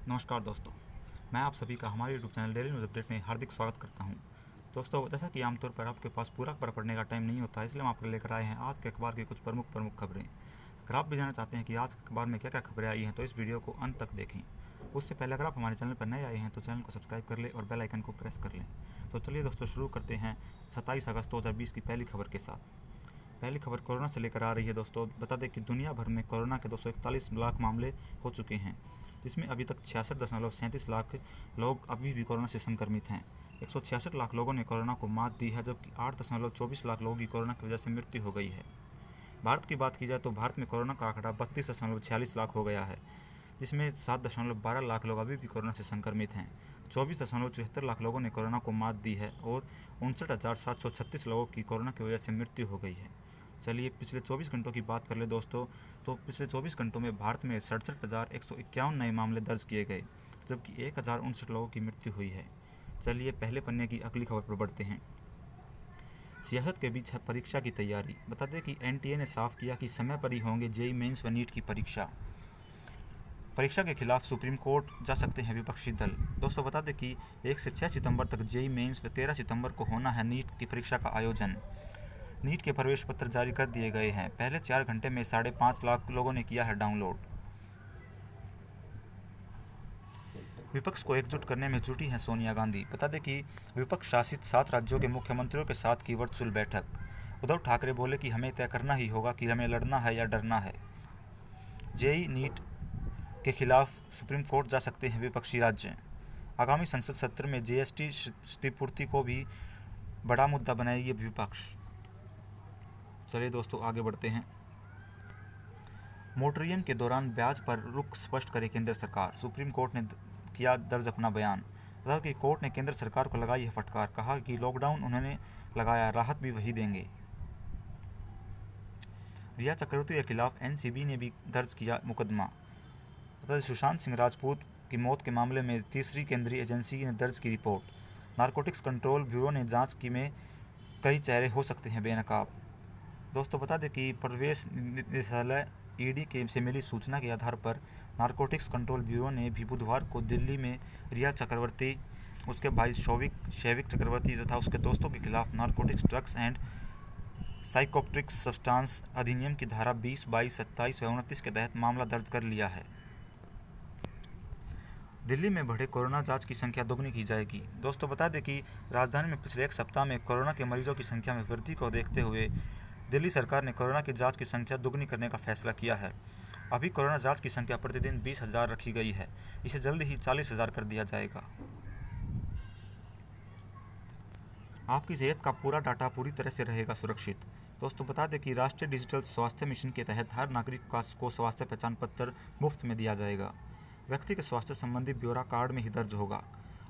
नमस्कार दोस्तों, मैं आप सभी का हमारे YouTube channel daily news update में हार्दिक स्वागत करता हूं। दोस्तों, जैसा कि आमतौर पर आपके पास पूरा अखबार पढ़ने का टाइम नहीं होता, इसलिए हम आपको लेकर आए हैं आज के अखबार की कुछ प्रमुख खबरें। अगर आप भी जानना चाहते हैं कि आज के अखबार में क्या क्या खबरें आई हैं तो इस वीडियो को अंत तक देखें। उससे पहले अगर आप हमारे चैनल पर नए आए हैं तो चैनल को सब्सक्राइब कर लें और बेल आइकन को प्रेस कर लें। तो चलिए दोस्तों, शुरू करते हैं 27 अगस्त 2020 की पहली खबर के साथ। पहली खबर कोरोना से लेकर आ रही है। दोस्तों, बता दें कि दुनिया भर में कोरोना के 241 लाख मामले हो चुके हैं, जिसमें अभी तक 66.37 लाख लोग अभी भी कोरोना से संक्रमित हैं। 166 लाख लोगों ने कोरोना को मात दी है, जबकि 8.24 लाख लोगों की कोरोना की वजह से मृत्यु हो गई है। भारत की बात की जाए तो भारत में कोरोना का आंकड़ा 32.46 लाख हो गया है, जिसमें 7.12 लाख लोग अभी भी कोरोना से संक्रमित हैं। 24.74 लाख लोगों ने कोरोना को मात दी है और 59,736 लोगों की कोरोना की वजह से मृत्यु हो गई है। चलिए पिछले 24 घंटों की बात कर ले दोस्तों, तो पिछले 24 घंटों में भारत में 67,151 नए मामले दर्ज किए गए, जबकि 1,059 लोगों की मृत्यु हुई है। चलिए पहले पन्ने की अगली खबर पर बढ़ते हैं। सियासत के बीच है परीक्षा की तैयारी। बता दें कि एनटीए ने साफ किया कि समय पर ही होंगे जेईई मेंस व नीट की परीक्षा के खिलाफ सुप्रीम कोर्ट जा सकते हैं विपक्षी दल। दोस्तों, बता दें कि 1 से 6 सितंबर तक जेईई मेंस व 13 सितंबर को होना है नीट की परीक्षा का आयोजन। नीट के प्रवेश पत्र जारी कर दिए गए हैं। पहले 4 घंटे में 5.5 लाख लोगों ने किया है डाउनलोड। विपक्ष को एकजुट करने में जुटी हैं सोनिया गांधी। बता दें कि विपक्ष शासित 7 राज्यों के मुख्यमंत्रियों के साथ की वर्चुअल बैठक। उद्धव ठाकरे बोले कि हमें तय करना ही होगा कि हमें लड़ना है या डरना है। जेईई नीट के खिलाफ सुप्रीम कोर्ट जा सकते हैं विपक्षी राज्य। आगामी संसद सत्र में जीएसटी क्षतिपूर्ति को भी बड़ा मुद्दा बनाएगी विपक्ष। चलिए दोस्तों, आगे बढ़ते हैं। मोटरियम के दौरान ब्याज पर रुख स्पष्ट करे केंद्र सरकार। सुप्रीम कोर्ट ने किया दर्ज अपना बयान। बता कि कोर्ट ने केंद्र सरकार को लगाई है फटकार। कहा कि लॉकडाउन उन्होंने लगाया, राहत भी वही देंगे। रिया चक्रवर्ती के खिलाफ एनसीबी ने भी दर्ज किया मुकदमा। बता सुशांत सिंह राजपूत की मौत के मामले में तीसरी केंद्रीय एजेंसी ने दर्ज की रिपोर्ट। नारकोटिक्स कंट्रोल ब्यूरो ने जांच की में कई चेहरे हो सकते हैं बेनकाब। दोस्तों, बता दें कि प्रदेश निदेशालय ईडी के से मिली सूचना के आधार पर नारकोटिक्स कंट्रोल ब्यूरो ने भी बुधवार को दिल्ली में रिया चक्रवर्ती, उसके भाई शैविक चक्रवर्ती तथा उसके दोस्तों के खिलाफ नारकोटिक्स ड्रग्स एंड साइकोट्रिक सब्सटेंस अधिनियम की धारा 20, 22, 27 व 29 के तहत मामला दर्ज कर लिया है। दिल्ली में बढ़े कोरोना जांच की संख्या दोगुनी की जाएगी। दोस्तों, बता दें कि राजधानी में पिछले एक सप्ताह में कोरोना के मरीजों की संख्या में वृद्धि को देखते हुए दिल्ली सरकार ने कोरोना की जांच की संख्या दोगुनी करने का फैसला किया है। अभी कोरोना जांच की संख्या प्रतिदिन 20,000 रखी गई है। इसे जल्द ही 40,000 कर दिया जाएगा। आपकी सेहत का पूरा डाटा पूरी तरह से रहेगा सुरक्षित। दोस्तों, बता दें कि राष्ट्रीय डिजिटल स्वास्थ्य मिशन के तहत हर नागरिक को स्वास्थ्य पहचान पत्र मुफ्त में दिया जाएगा। व्यक्ति के स्वास्थ्य संबंधी ब्यौरा कार्ड में ही दर्ज होगा।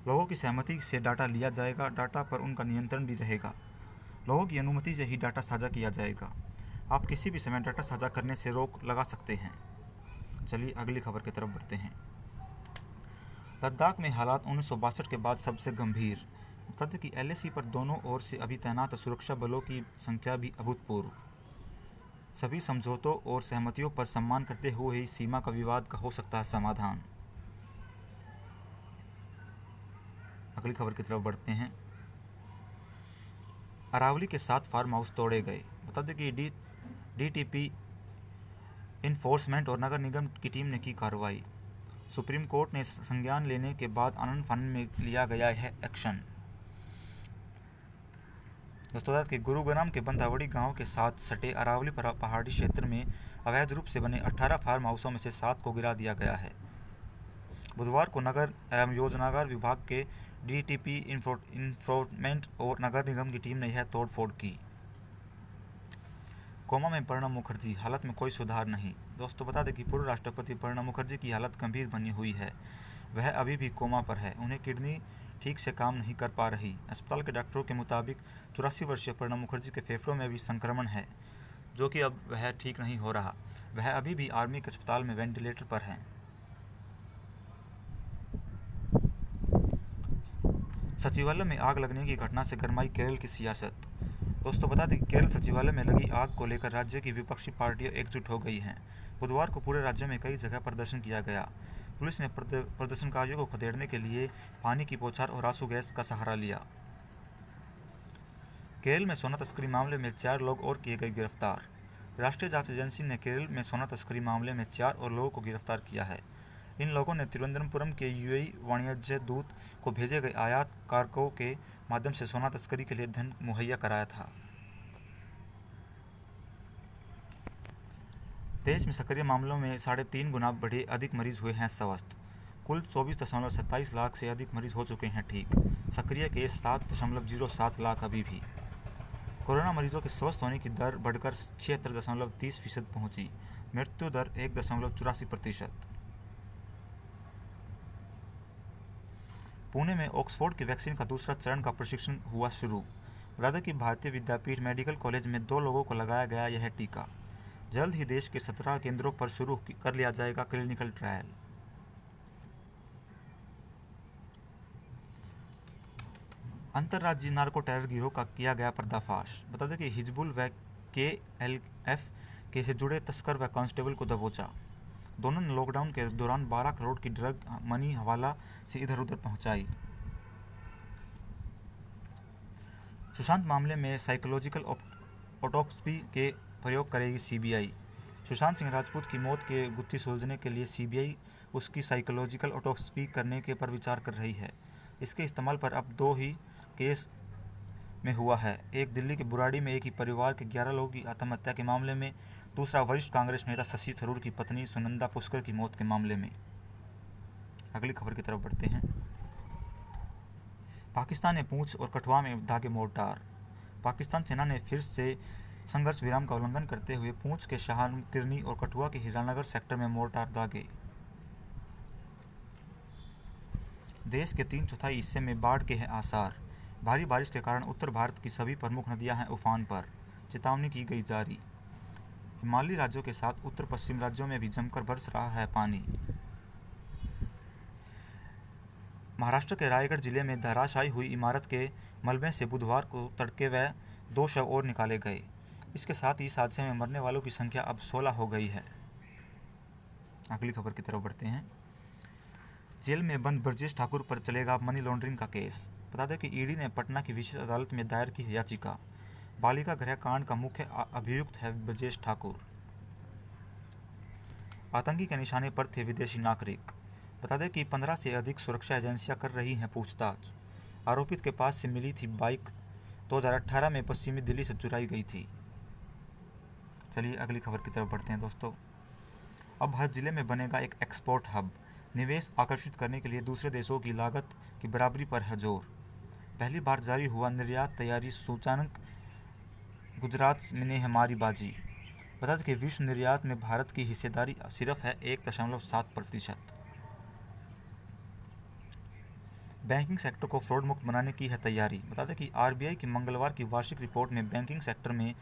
लोगों की सहमति से डाटा लिया जाएगा। डाटा पर उनका नियंत्रण भी रहेगा। लोगों की अनुमति से ही डाटा साझा किया जाएगा। आप किसी भी समय डाटा साझा करने से रोक लगा सकते हैं। चलिए अगली खबर की तरफ बढ़ते हैं। लद्दाख में हालात 1962 के बाद सबसे गंभीर। बता दें कि एलएसी पर दोनों ओर से अभी तैनात सुरक्षा बलों की संख्या भी अभूतपूर्व। सभी समझौतों और सहमतियों पर सम्मान करते हुए ही सीमा का विवाद का हो सकता है समाधान। अगली खबर की तरफ बढ़ते हैं। अरावली के 7 फार्म हाउस तोड़े गए। बता दें कि डीटीपी इन्फोर्समेंट और नगर निगम की टीम ने की कार्रवाई। सुप्रीम कोर्ट ने संज्ञान लेने के बाद आनंद फानन में लिया गया है एक्शन। दोस्तों, कि गुरुग्राम के बंधावड़ी गांव के साथ सटे अरावली पहाड़ी क्षेत्र में अवैध रूप से बने 18 फार्म हाउसों में से 7 को गिरा दिया गया है। बुधवार को नगर एवं योजनागार विभाग के डीटीपी इन्फोर्समेंट और नगर निगम की टीम ने यह तोड़फोड़ की। कोमा में प्रणब मुखर्जी, हालत में कोई सुधार नहीं। दोस्तों, बता दें कि पूर्व राष्ट्रपति प्रणब मुखर्जी की हालत गंभीर बनी हुई है। वह अभी भी कोमा पर है। उन्हें किडनी ठीक से काम नहीं कर पा रही। अस्पताल के डॉक्टरों के मुताबिक 84 वर्षीय प्रणब मुखर्जी के फेफड़ों में भी संक्रमण है, जो कि अब वह ठीक नहीं हो रहा। वह अभी भी आर्मी के अस्पताल में वेंटिलेटर पर हैं। सचिवालय में आग लगने की घटना से गरमाई केरल की सियासत। दोस्तों, बता दें कि केरल सचिवालय में लगी आग को लेकर राज्य की विपक्षी पार्टियां एकजुट हो गई हैं। बुधवार को पूरे राज्य में कई जगह प्रदर्शन किया गया। पुलिस ने प्रदर्शनकारियों को खदेड़ने के लिए पानी की बौछार और आंसू गैस का सहारा लिया। केरल में सोना तस्करी मामले में 4 लोग और किए गए गिरफ्तार। राष्ट्रीय जांच एजेंसी ने केरल में सोना तस्करी मामले में 4 और लोगों को गिरफ्तार किया है। इन लोगों ने तिरुवनंतपुरम के यूएई वाणिज्य दूत को भेजे गए आयात कार्गो के माध्यम से सोना तस्करी के लिए धन मुहैया कराया था। देश में सक्रिय मामलों में 3.5 गुना बढ़े, अधिक मरीज हुए हैं स्वस्थ। कुल 24.27 लाख से अधिक मरीज हो चुके हैं ठीक। सक्रिय केस 7.07 लाख अभी भी। कोरोना मरीजों के स्वस्थ होने की दर बढ़कर 76.30% पहुंची। मृत्यु दर 1.84%। पुणे में ऑक्सफोर्ड की वैक्सीन का दूसरा चरण का प्रशिक्षण हुआ शुरू। बता दें कि भारतीय विद्यापीठ मेडिकल कॉलेज में 2 लोगों को लगाया गया यह टीका। जल्द ही देश के 17 केंद्रों पर शुरू कर लिया जाएगा क्लिनिकल ट्रायल। अंतर्राज्यीय नार्को टेरर गिरोह का किया गया पर्दाफाश। बता दें कि हिजबुल व KLF के से जुड़े तस्कर व कांस्टेबल को दबोचा। दोनों ने लॉकडाउन के दौरान 12 करोड़ की ड्रग मनी हवाला से इधर उधर पहुंचाई। सुशांत मामले में साइकोलॉजिकल ऑटोप्सी के प्रयोग करेगी CBI। सुशांत सिंह राजपूत की मौत के गुत्थी सुलझने के लिए CBI उसकी साइकोलॉजिकल ऑटोप्सी करने के पर विचार कर रही है। इसके इस्तेमाल पर अब 2 ही केस में हुआ है। एक दिल्ली के बुराड़ी में एक ही परिवार के 11 लोगों की आत्महत्या के मामले में, दूसरा वरिष्ठ कांग्रेस नेता शशि थरूर की पत्नी सुनंदा पुष्कर की मौत के मामले में। अगली खबर की तरफ बढ़ते हैं। पाकिस्तान ने पूंछ और कठुआ में दागे मोर्टार। पाकिस्तान सेना ने फिर से संघर्ष विराम का उल्लंघन करते हुए पूंछ के शाहकिरनी और कठुआ के हीरानगर सेक्टर में मोर्टार दागे। देश के 3/4 हिस्से में बाढ़ के हैं आसार। भारी बारिश के कारण उत्तर भारत की सभी प्रमुख नदियां हैं उफान पर, चेतावनी की गई जारी। हिमालयी राज्यों के साथ उत्तर पश्चिम राज्यों में भी जमकर बरस रहा है पानी। महाराष्ट्र के रायगढ़ जिले में धराशायी हुई इमारत के मलबे से बुधवार को तड़के 2 शव और निकाले गए। इसके साथ ही इस हादसे में मरने वालों की संख्या अब 16 हो गई है। अगली खबर की तरफ बढ़ते हैं। जेल में बंद ब्रजेश ठाकुर पर चलेगा मनी लॉन्ड्रिंग का केस। बता दें कि ईडी ने पटना की विशेष अदालत में दायर की याचिका। बालिका गृह कांड का मुख्य अभियुक्त है ब्रजेश ठाकुर। आतंकी के निशाने पर थे विदेशी नागरिक। बता दें कि 15 से अधिक सुरक्षा एजेंसियां कर रही हैं पूछताछ। आरोपित के पास से मिली थी बाइक 2018 में पश्चिमी दिल्ली से चुराई गई थी। चलिए अगली खबर की तरफ बढ़ते हैं दोस्तों। अब हर जिले में बनेगा एक एक्सपोर्ट हब। निवेश आकर्षित करने के लिए दूसरे देशों की लागत की बराबरी पर है जोर। पहली बार जारी हुआ निर्यात तैयारी सूचकांक, गुजरात ने हमारी बाजी। बता दें कि विश्व निर्यात में भारत की हिस्सेदारी सिर्फ है 1.7%। बैंकिंग सेक्टर को फ्रॉड मुक्त बनाने की है तैयारी। बता दें कि RBI की मंगलवार की वार्षिक रिपोर्ट में बैंकिंग सेक्टर में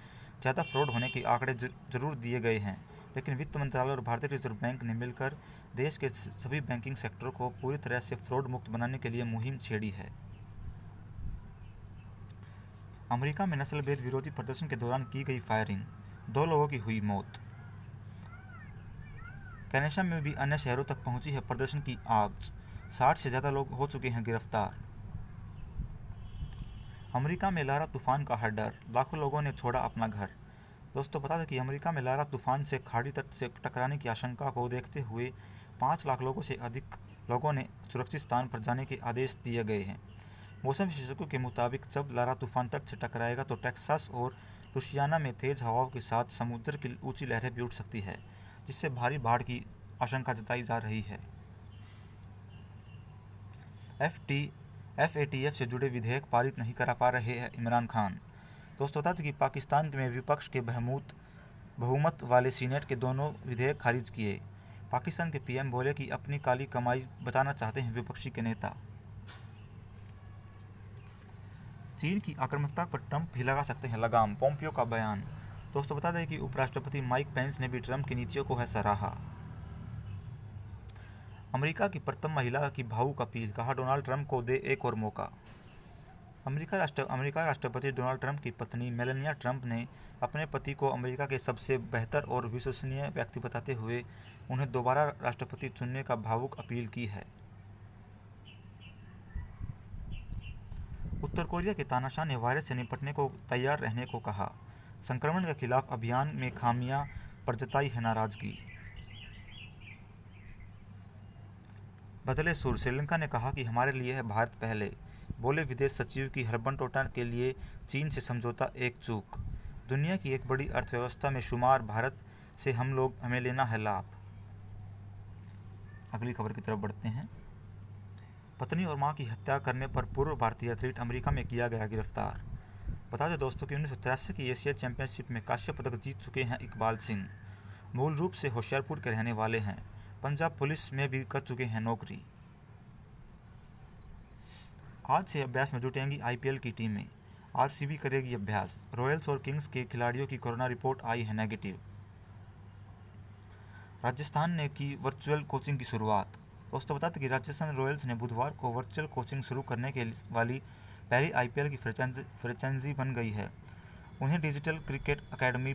ज़्यादा फ्रॉड होने के आंकड़े जरूर दिए गए हैं, लेकिन वित्त मंत्रालय और भारतीय रिजर्व बैंक ने मिलकर देश के सभी बैंकिंग सेक्टर को पूरी तरह से फ्रॉड मुक्त बनाने के लिए मुहिम छेड़ी है। अमेरिका में नस्लभेद विरोधी प्रदर्शन के दौरान की गई फायरिंग, 2 लोगों की हुई मौत। कैनेडा में भी अन्य शहरों तक पहुंची है प्रदर्शन की आग। 60 से ज़्यादा लोग हो चुके हैं गिरफ्तार। अमेरिका में लारा तूफान का है डर, लाखों लोगों ने छोड़ा अपना घर। दोस्तों बता दें कि अमेरिका में लारा तूफान से खाड़ी तट से टकराने की आशंका को देखते हुए 5 लाख लोगों से अधिक लोगों ने सुरक्षित स्थान पर जाने के आदेश दिए गए हैं। मौसम विशेषज्ञों के मुताबिक जब लारा तूफान तट से टकराएगा तो टेक्सास और लुसियाना में तेज हवाओं के साथ समुद्र की ऊंची लहरें भी उठ सकती है, जिससे भारी बाढ़ की आशंका जताई जा रही है। FATF से जुड़े विधेयक पारित नहीं करा पा रहे हैं इमरान खान। दोस्तों बता दें कि पाकिस्तान में विपक्ष के बहुमत वाले सीनेट के दोनों विधेयक खारिज किए। पाकिस्तान के PM बोले कि अपनी काली कमाई बचाना चाहते हैं विपक्षी के नेता। चीन की आक्रामकता पर ट्रंप भी लगा सकते हैं लगाम, पोम्पियो का बयान। दोस्तों बता दें कि उपराष्ट्रपति माइक पेंस ने भी ट्रंप की नीतियों को है सराहा। अमेरिका की प्रथम महिला की भावुक अपील, कहा डोनाल्ड ट्रंप को दे एक और मौका। अमेरिका राष्ट्रपति डोनाल्ड ट्रंप की पत्नी मेलानिया ट्रंप ने अपने पति को अमेरिका के सबसे बेहतर और विश्वसनीय व्यक्ति बताते हुए उन्हें दोबारा राष्ट्रपति चुनने का भावुक अपील की है। उत्तर कोरिया के तानाशाह ने वायरस से निपटने को तैयार रहने को कहा। संक्रमण के खिलाफ अभियान में खामियां पर जताई है नाराजगी। बदले सुर, श्रीलंका ने कहा कि हमारे लिए है भारत पहले। बोले विदेश सचिव की हरबनटोटा के लिए चीन से समझौता एक चूक। दुनिया की एक बड़ी अर्थव्यवस्था में शुमार भारत से हमें लेना है लाभ। अगली खबर की तरफ बढ़ते हैं। पत्नी और मां की हत्या करने पर पूर्व भारतीय एथलीट अमेरिका में किया गया गिरफ्तार। बता दें दोस्तों कि 1983 की एशिया चैंपियनशिप में कांस्य पदक जीत चुके हैं इकबाल सिंह। मूल रूप से होशियारपुर के रहने वाले हैं। पंजाब पुलिस में भी कर चुके हैं नौकरी। आज से अभ्यास में जुटेंगी आईपीएल की टीमें। आरसीबी करेगी अभ्यास। रॉयल्स और किंग्स के खिलाड़ियों की कोरोना रिपोर्ट आई है नेगेटिव। राजस्थान ने की वर्चुअल कोचिंग की शुरुआत। दोस्तों बता दें कि राजस्थान रॉयल्स ने बुधवार को वर्चुअल कोचिंग शुरू करने के वाली पहली आईपीएल की फ्रेंचाइजी बन गई है। उन्हें digital cricket academy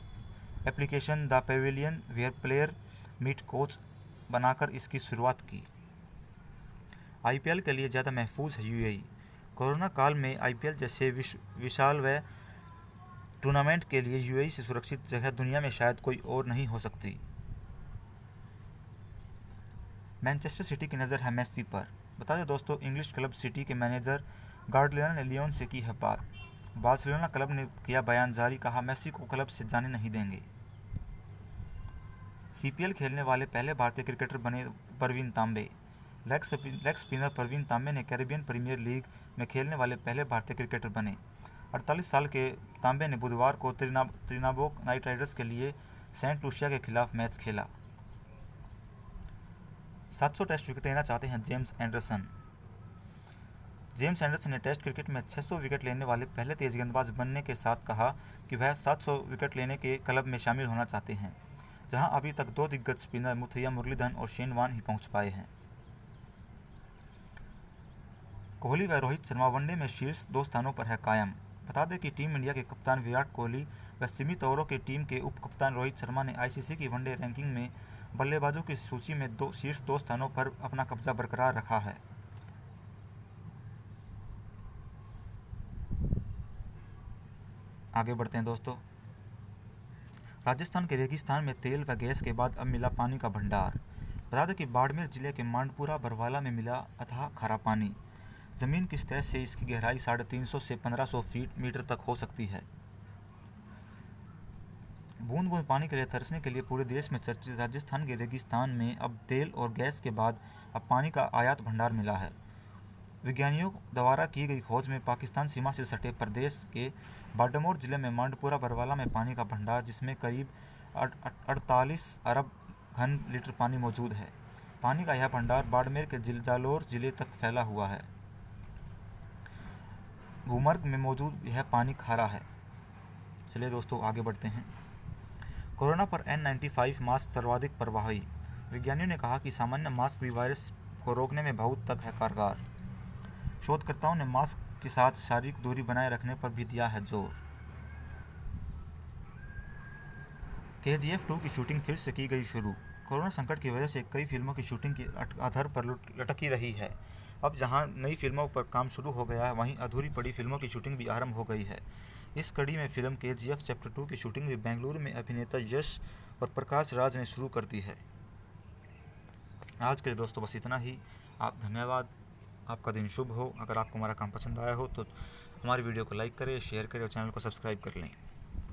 application the pavilion where player meet coach बनाकर इसकी शुरुआत की। आईपीएल के लिए ज़्यादा महफूज है यूएई। कोरोना काल में आईपीएल जैसे विशाल व टूर्नामेंट के लिए यूएई से सुरक्षित जगह दुनिया में शायद कोई और नहीं हो सकती। मैनचेस्टर सिटी की नज़र है मेसी पर। बता दें दोस्तों, इंग्लिश क्लब सिटी के मैनेजर गार्डियन ने लियोन से की है बात। बार्सिलोना क्लब ने किया बयान जारी, कहा मेसी को क्लब से जाने नहीं देंगे। सीपीएल खेलने वाले पहले भारतीय क्रिकेटर बने परवीन तांबे। लेग स्पिनर परवीन तांबे ने कैरिबियन प्रीमियर लीग में खेलने वाले पहले भारतीय क्रिकेटर बने। 48 साल के तांबे ने बुधवार को त्रिनाबोक नाइट राइडर्स के लिए सेंट लूसिया के खिलाफ मैच खेला। 700 टेस्ट विकेट लेना चाहते हैं जेम्स एंडरसन। जेम्स एंडरसन ने टेस्ट क्रिकेट में 600 विकेट लेने वाले पहले तेज गेंदबाज बनने के साथ कहा कि वह 700 विकेट लेने के क्लब में शामिल होना चाहते हैं, जहां अभी तक 2 दिग्गज स्पिनर मुथैया मुरलीधरन और शेन वॉर्न ही पहुंच पाए हैं। कोहली व रोहित शर्मा वनडे में शीर्ष 2 स्थानों पर है कायम। बता दें कि टीम इंडिया के कप्तान विराट कोहली व सिमी तौरों की टीम के उप कप्तान रोहित शर्मा ने आईसीसी की वनडे रैंकिंग में बल्लेबाजों की सूची में शीर्ष 2 स्थानों पर अपना कब्जा बरकरार रखा है। आगे बढ़ते हैं दोस्तों। राजस्थान के रेगिस्तान में तेल व गैस के बाद अब मिला पानी का भंडार। बता दें कि बाड़मेर जिले के मांडपुरा बरवाला में मिला अथाह खारा पानी। जमीन की सतह से इसकी गहराई 350 से 1500 मीटर तक हो सकती है। बूंद बूंद पानी के लिए तरसने के लिए पूरे देश में चर्चित राजस्थान के रेगिस्तान में अब तेल और गैस के बाद अब पानी का आयात भंडार मिला है। विज्ञानियों द्वारा की गई खोज में पाकिस्तान सीमा से सटे प्रदेश के बाड़मेर जिले में मांडपुरा बरवाला में पानी का भंडार, जिसमें करीब 48 अरब घन लीटर पानी मौजूद है। पानी का यह भंडार बाड़मेर के जालोर जिले तक फैला हुआ है। भूमर्ग में मौजूद यह पानी खारा है। चलिए दोस्तों आगे बढ़ते हैं। कोरोना पर N95 मास्क सर्वाधिक प्रभावी। विज्ञानियों ने कहा कि सामान्य मास्क भी वायरस को रोकने में बहुत तक है कारगर। शोधकर्ताओं ने मास्क के साथ शारीरिक दूरी बनाए रखने पर भी दिया है जोर। KGF 2 की शूटिंग फिर से की गई शुरू। कोरोना संकट की वजह से कई फिल्मों की शूटिंग की आधार पर लटकी रही है। अब जहां नई फिल्मों पर काम शुरू हो गया है, वहीं अधूरी पड़ी फिल्मों की शूटिंग भी आरंभ हो गई है। इस कड़ी में फिल्म KGF चैप्टर 2 की शूटिंग भी बेंगलुरु में अभिनेता यश और प्रकाश राज ने शुरू कर दी है। आज के लिए दोस्तों बस इतना ही। आप धन्यवाद। आपका दिन शुभ हो। अगर आपको हमारा काम पसंद आया हो तो हमारी वीडियो को लाइक करें, शेयर करें और चैनल को सब्सक्राइब कर लें।